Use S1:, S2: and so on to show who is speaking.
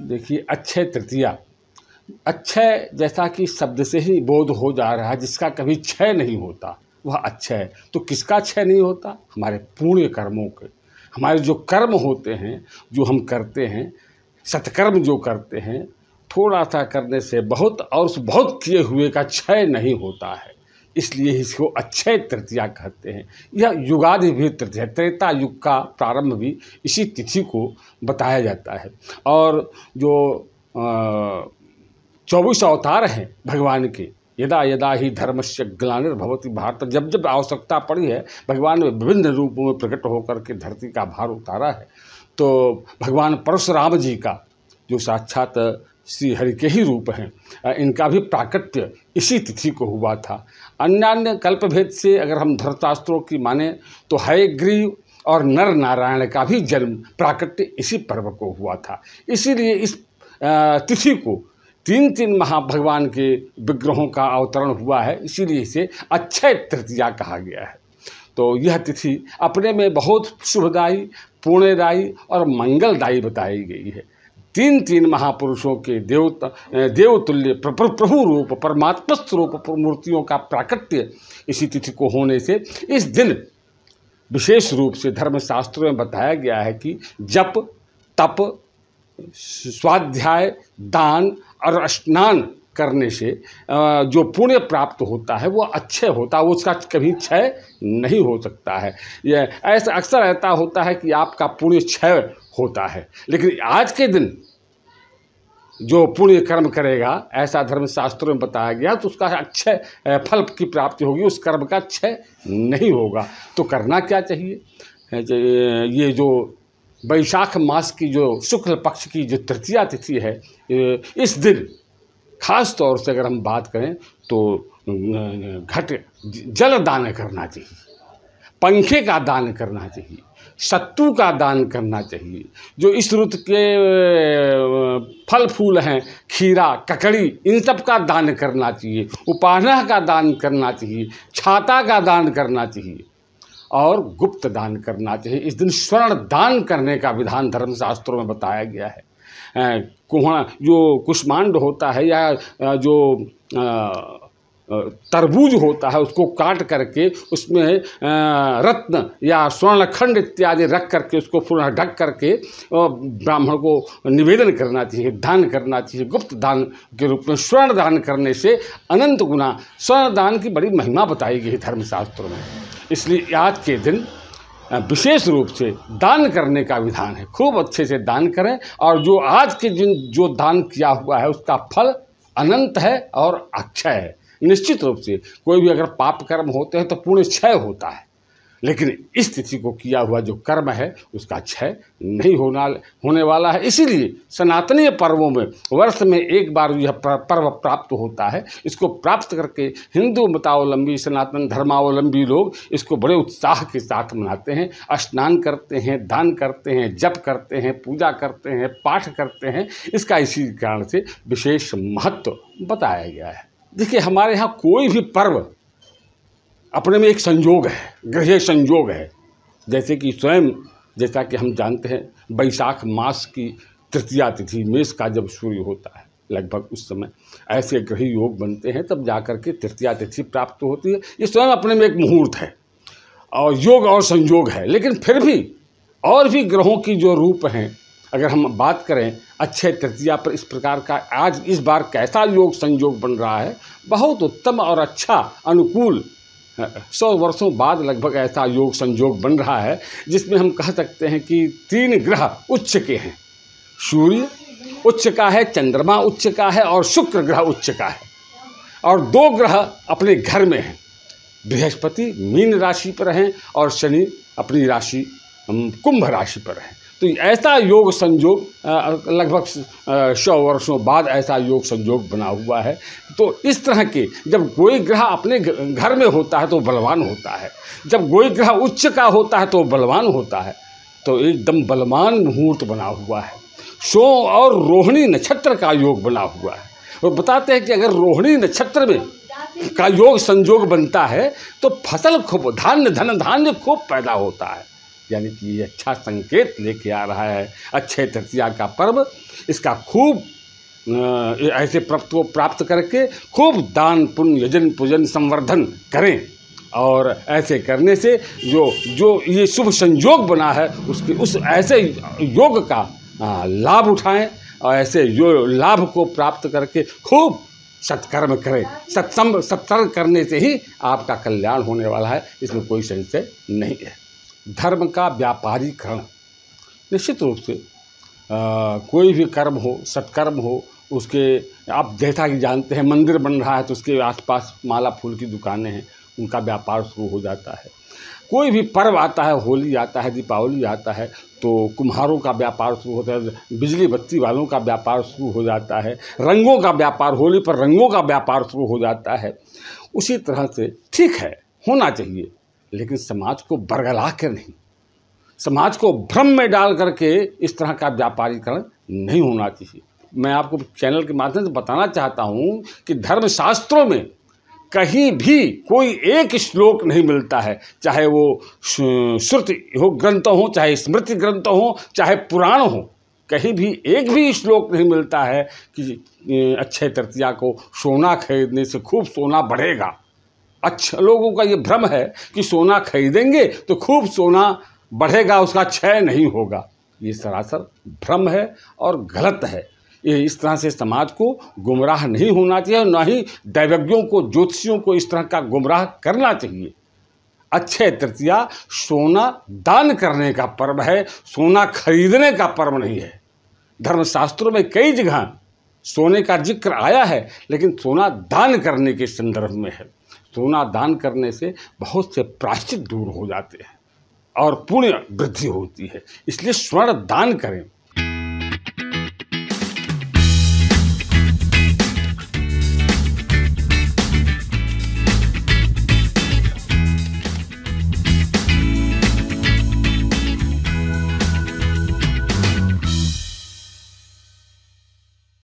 S1: देखिए, अक्षय तृतीया, अक्षय जैसा कि शब्द से ही बोध हो जा रहा है, जिसका कभी क्षय नहीं होता वह अक्षय है। तो किसका क्षय नहीं होता? हमारे पुण्य कर्मों के। हमारे जो कर्म होते हैं, जो हम करते हैं, सत्कर्म जो करते हैं, थोड़ा सा करने से बहुत और उस बहुत किए हुए का क्षय नहीं होता है, इसलिए इसको अक्षय तृतीया कहते हैं। यह युगादि भी तृतीया, त्रेता युग का प्रारंभ भी इसी तिथि को बताया जाता है। और जो 24 अवतार हैं भगवान के, यदा यदा ही धर्मस्य ग्लानिर्भवति भारत, जब जब आवश्यकता पड़ी है भगवान ने विभिन्न रूपों में प्रकट होकर के धरती का भार उतारा है। तो भगवान परशुराम जी का जो साक्षात श्री हरि के ही रूप हैं, इनका भी प्राकट्य इसी तिथि को हुआ था। अन्य कल्पभेद से अगर हम धर्मशास्त्रों की माने तो हयग्रीव और नर नारायण का भी जन्म प्राकट्य इसी पर्व को हुआ था। इसीलिए इस तिथि को तीन महाभगवान के विग्रहों का अवतरण हुआ है, इसीलिए इसे अक्षय तृतीया कहा गया है। तो यह तिथि अपने में बहुत शुभदायी, पुण्यदायी और मंगलदायी बताई गई है। तीन महापुरुषों के देवतुल्य प्रभु रूप, परमात्मा स्वरूप मूर्तियों का प्राकट्य इसी तिथि को होने से इस दिन विशेष रूप से धर्मशास्त्रों में बताया गया है कि जप, तप, स्वाध्याय, दान और स्नान करने से जो पुण्य प्राप्त होता है वो अक्षय होता है, वो उसका कभी क्षय नहीं हो सकता है। यह ऐसा अक्सर ऐसा होता है कि आपका पुण्य क्षय होता है, लेकिन आज के दिन जो पुण्य कर्म करेगा, ऐसा धर्मशास्त्रों में बताया गया, तो उसका अक्षय फल की प्राप्ति होगी, उस कर्म का क्षय नहीं होगा। तो करना क्या चाहिए? ये जो वैशाख मास की जो शुक्ल पक्ष की जो तृतीया तिथि है, इस दिन खास तौर से अगर हम बात करें तो जल दान करना चाहिए, पंखे का दान करना चाहिए, सत्तू का दान करना चाहिए। जो इस ऋतु के फल फूल हैं, खीरा, ककड़ी, इन सब का दान करना चाहिए, उपान्ह का दान करना चाहिए, छाता का दान करना चाहिए और गुप्त दान करना चाहिए। इस दिन स्वर्ण दान करने का विधान धर्मशास्त्रों में बताया गया है। जो कुष्मांड होता है या जो तरबूज होता है, उसको काट करके उसमें रत्न या स्वर्णखंड इत्यादि रख करके उसको पुनः ढक करके ब्राह्मण को निवेदन करना चाहिए, दान करना चाहिए। गुप्त दान के रूप में स्वर्ण दान करने से अनंत गुना स्वर्ण दान की बड़ी महिमा बताई गई है धर्मशास्त्रों में। इसलिए आज के दिन विशेष रूप से दान करने का विधान है। खूब अच्छे से दान करें और जो आज के दिन जो दान किया हुआ है उसका फल अनंत है और अक्षय है। निश्चित रूप से कोई भी अगर पाप कर्म होते हैं तो पुण्य क्षय होता है, लेकिन इस तिथि को किया हुआ जो कर्म है उसका क्षय नहीं होने वाला है। इसीलिए सनातनीय पर्वों में वर्ष में एक बार यह पर्व प्राप्त होता है। इसको प्राप्त करके हिंदू मतावलंबी, सनातन धर्मावलंबी लोग इसको बड़े उत्साह के साथ मनाते हैं, स्नान करते हैं, दान करते हैं, जप करते हैं, पूजा करते हैं, पाठ करते हैं। इसका इसी कारण से विशेष महत्व बताया गया है। देखिए, हमारे यहाँ कोई भी पर्व अपने में एक संयोग है, ग्रह संयोग है। जैसे कि स्वयं जैसा कि हम जानते हैं वैशाख मास की तृतीया तिथि मेष का जब सूर्य होता है, लगभग उस समय ऐसे ग्रही योग बनते हैं, तब जाकर के तृतीया तिथि प्राप्त होती है। ये स्वयं अपने में एक मुहूर्त है और योग और संयोग है। लेकिन फिर भी और भी ग्रहों की जो रूप हैं, अगर हम बात करें अक्षय तृतीया पर, इस प्रकार का आज इस बार कैसा योग संयोग बन रहा है, बहुत उत्तम और अच्छा अनुकूल 100 वर्षों बाद लगभग ऐसा योग संयोग बन रहा है जिसमें हम कह सकते हैं कि 3 ग्रह उच्च के हैं। सूर्य उच्च का है, चंद्रमा उच्च का है और शुक्र ग्रह उच्च का है। और 2 ग्रह अपने घर में हैं। बृहस्पति मीन राशि पर हैं और शनि अपनी राशि कुंभ राशि पर है। तो ऐसा योग संयोग लगभग 100 वर्षों बाद ऐसा योग संयोग बना हुआ है। तो इस तरह के जब कोई ग्रह अपने घर में होता है तो बलवान होता है, जब कोई ग्रह उच्च का होता है तो बलवान होता है। तो एकदम बलवान मुहूर्त बना हुआ है। शो और रोहिणी नक्षत्र का योग बना हुआ है। और बताते हैं कि अगर रोहिणी नक्षत्र में का योग संयोग बनता है तो फसल खूब, धान्य धन धान्य खूब पैदा होता है। यानी कि ये अच्छा संकेत लेके आ रहा है अक्षय तृतीया का पर्व। इसका खूब ऐसे पर्व को प्राप्त करके खूब दान पुण्य यजन पूजन संवर्धन करें, और ऐसे करने से जो ये शुभ संयोग बना है उसके उस ऐसे योग का लाभ उठाएं, और ऐसे लाभ को प्राप्त करके खूब सत्कर्म करें। सत्कर्म करने से ही आपका कल्याण होने वाला है, इसमें कोई संशय नहीं है। धर्म का व्यापारीकरण, निश्चित रूप से कोई भी कर्म हो, सत्कर्म हो, उसके आप जैसा कि जानते हैं मंदिर बन रहा है तो उसके आसपास माला फूल की दुकानें हैं, उनका व्यापार शुरू हो जाता है। कोई भी पर्व आता है, होली आता है, दीपावली आता है, तो कुम्हारों का व्यापार शुरू होता है, बिजली बत्ती वालों का व्यापार शुरू हो जाता है, रंगों का व्यापार, होली पर रंगों का व्यापार शुरू हो जाता है। उसी तरह से ठीक है, होना चाहिए, लेकिन समाज को बरगला कर नहीं, समाज को भ्रम में डाल करके इस तरह का व्यापारीकरण नहीं होना चाहिए। मैं आपको चैनल के माध्यम से बताना चाहता हूँ कि धर्मशास्त्रों में कहीं भी कोई एक श्लोक नहीं मिलता है, चाहे वो श्रुति हो ग्रंथ हो, चाहे स्मृति ग्रंथ हो, चाहे पुराण हो, कहीं भी एक भी श्लोक नहीं मिलता है कि अक्षय तृतीया को सोना खरीदने से खूब सोना बढ़ेगा। अच्छा, लोगों का ये भ्रम है कि सोना खरीदेंगे तो खूब सोना बढ़ेगा, उसका क्षय नहीं होगा। ये सरासर भ्रम है और गलत है। ये इस तरह से समाज को गुमराह नहीं होना चाहिए, न ही दैवज्ञों को, ज्योतिषियों को इस तरह का गुमराह करना चाहिए। अक्षय तृतीया सोना दान करने का पर्व है, सोना खरीदने का पर्व नहीं है। धर्मशास्त्रों में कई जगह सोने का जिक्र आया है, लेकिन सोना दान करने के संदर्भ में है। सोना दान करने से बहुत से प्रायश्चित दूर हो जाते हैं और पुण्य वृद्धि होती है। इसलिए स्वर्ण दान करें।